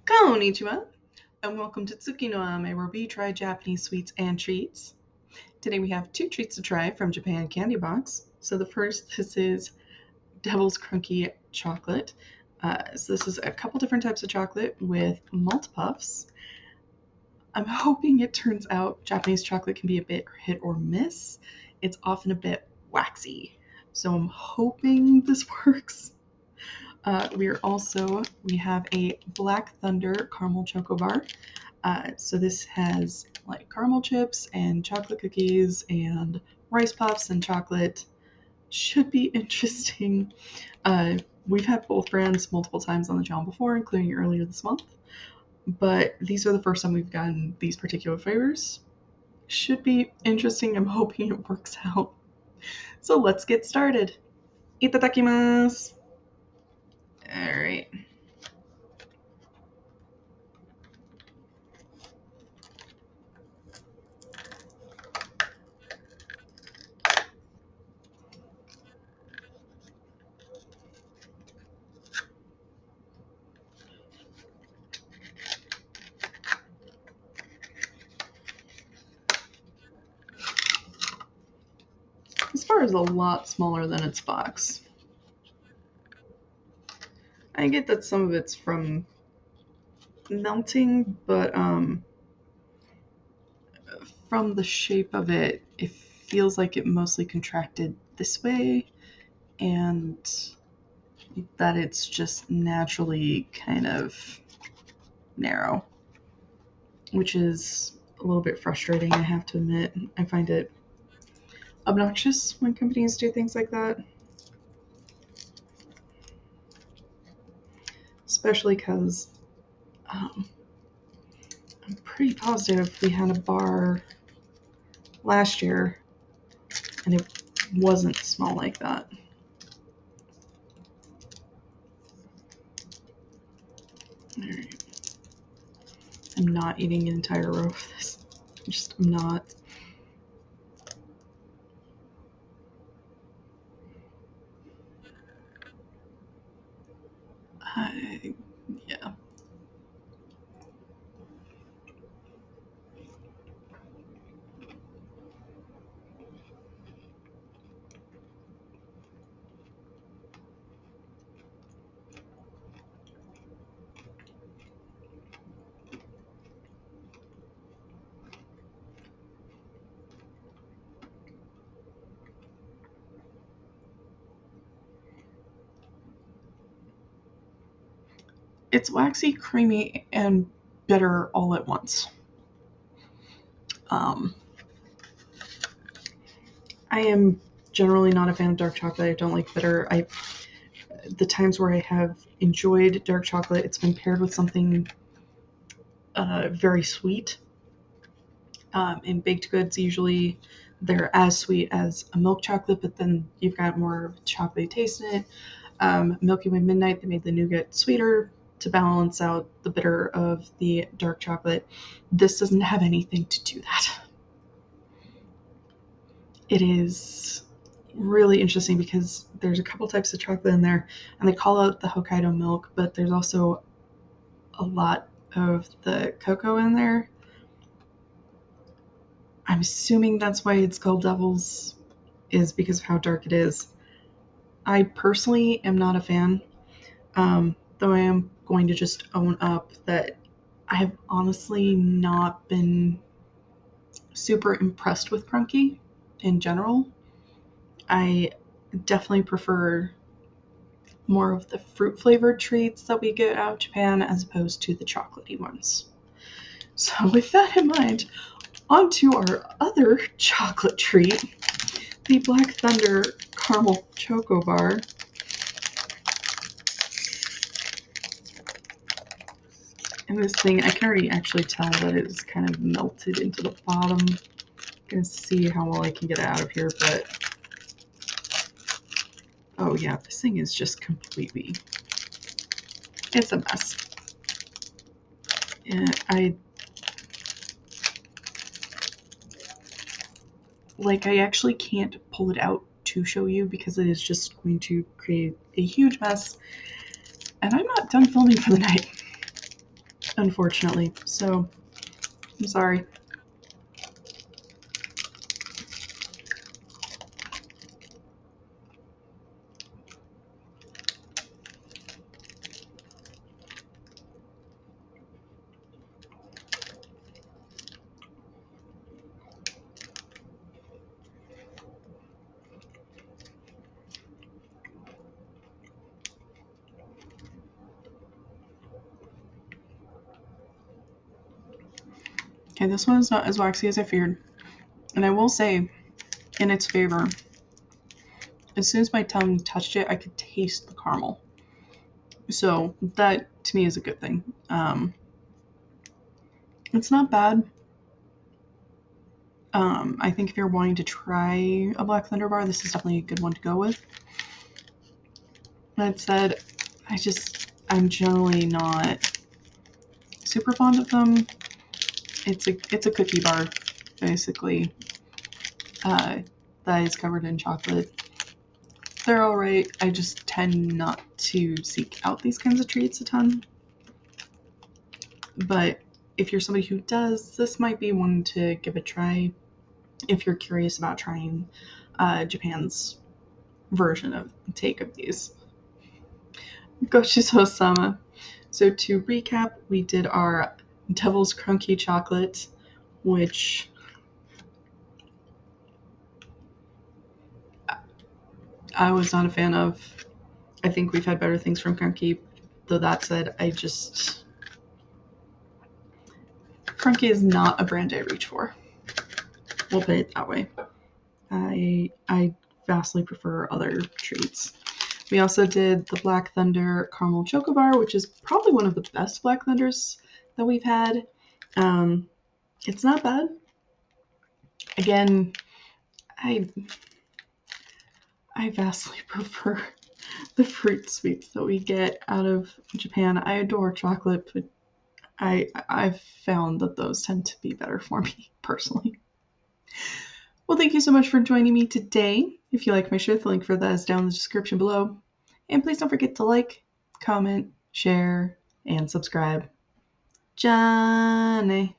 Konnichiwa, and welcome to Tsuki no Ame, where we try Japanese sweets and treats. Today we have two treats to try from Japan Candy Box. So the first, this is Devil's Crunky chocolate. So this is a couple different types of chocolate with malt puffs. I'm hoping it turns out Japanese chocolate can be a bit hit or miss. It's often a bit waxy. So I'm hoping this works. We have a Black Thunder caramel choco bar. So this has like caramel chips and chocolate cookies and rice puffs and chocolate. Should be interesting. We've had both brands multiple times on the channel before, including earlier this month. But these are the first time we've gotten these particular flavors. Should be interesting. I'm hoping it works out. So let's get started. Itadakimasu! Alright. This bar is a lot smaller than its box. I get that some of it's from melting, but from the shape of it, it feels like it mostly contracted this way, and that it's just naturally kind of narrow, which is a little bit frustrating, I have to admit. I find it obnoxious when companies do things like that, especially because I'm pretty positive we had a bar last year and it wasn't small like that. Alright. I'm not eating an entire row of this. I'm not. Yeah. It's waxy, creamy, and bitter all at once. Um, I am generally not a fan of dark chocolate. I don't like bitter. The times where I have enjoyed dark chocolate, it's been paired with something very sweet. In baked goods, usually they're as sweet as a milk chocolate, but then you've got more of a chocolatey taste in it. Milky Way Midnight, they made the nougat sweeter to balance out the bitter of the dark chocolate. This doesn't have anything to do that. It is really interesting because there's a couple types of chocolate in there, and they call out the Hokkaido milk, but there's also a lot of the cocoa in there. I'm assuming that's why it's called Devil's, is because of how dark it is. I personally am not a fan, though I am going to just own up that I have honestly not been super impressed with Crunky in general. I definitely prefer more of the fruit flavored treats that we get out of Japan as opposed to the chocolatey ones. So with that in mind, on to our other chocolate treat, the Black Thunder Caramel Choco Bar. And this thing, I can already actually tell that it is kind of melted into the bottom. I'm gonna see how well I can get it out of here, but oh yeah, this thing is just completely, it's a mess. And I actually can't pull it out to show you because it is just going to create a huge mess. And I'm not done filming for the night. unfortunately. So I'm sorry. Okay, this one is not as waxy as I feared. And I will say, in its favor, as soon as my tongue touched it, I could taste the caramel. So that, to me, is a good thing. It's not bad. I think if you're wanting to try a Black Thunder bar, this is definitely a good one to go with. That said, I'm generally not super fond of them. It's a cookie bar, basically, that is covered in chocolate. They're alright. I just tend not to seek out these kinds of treats a ton. But if you're somebody who does, this might be one to give a try if you're curious about trying Japan's version of take of these. Gochiso-sama. So to recap, we did our Devil's Crunky chocolate, which I was not a fan of. I think we've had better things from Crunky. Though that said, Crunky is not a brand I reach for. We'll put it that way. I vastly prefer other treats. We also did the Black Thunder Caramel Choco Bar, which is probably one of the best Black Thunders that we've had. It's not bad. Again, I vastly prefer the fruit sweets that we get out of Japan. I adore chocolate, but I've found that those tend to be better for me personally. Well, thank you so much for joining me today. If you like my show, the link for that is down in the description below. And please don't forget to like, comment, share, and subscribe. Johnny.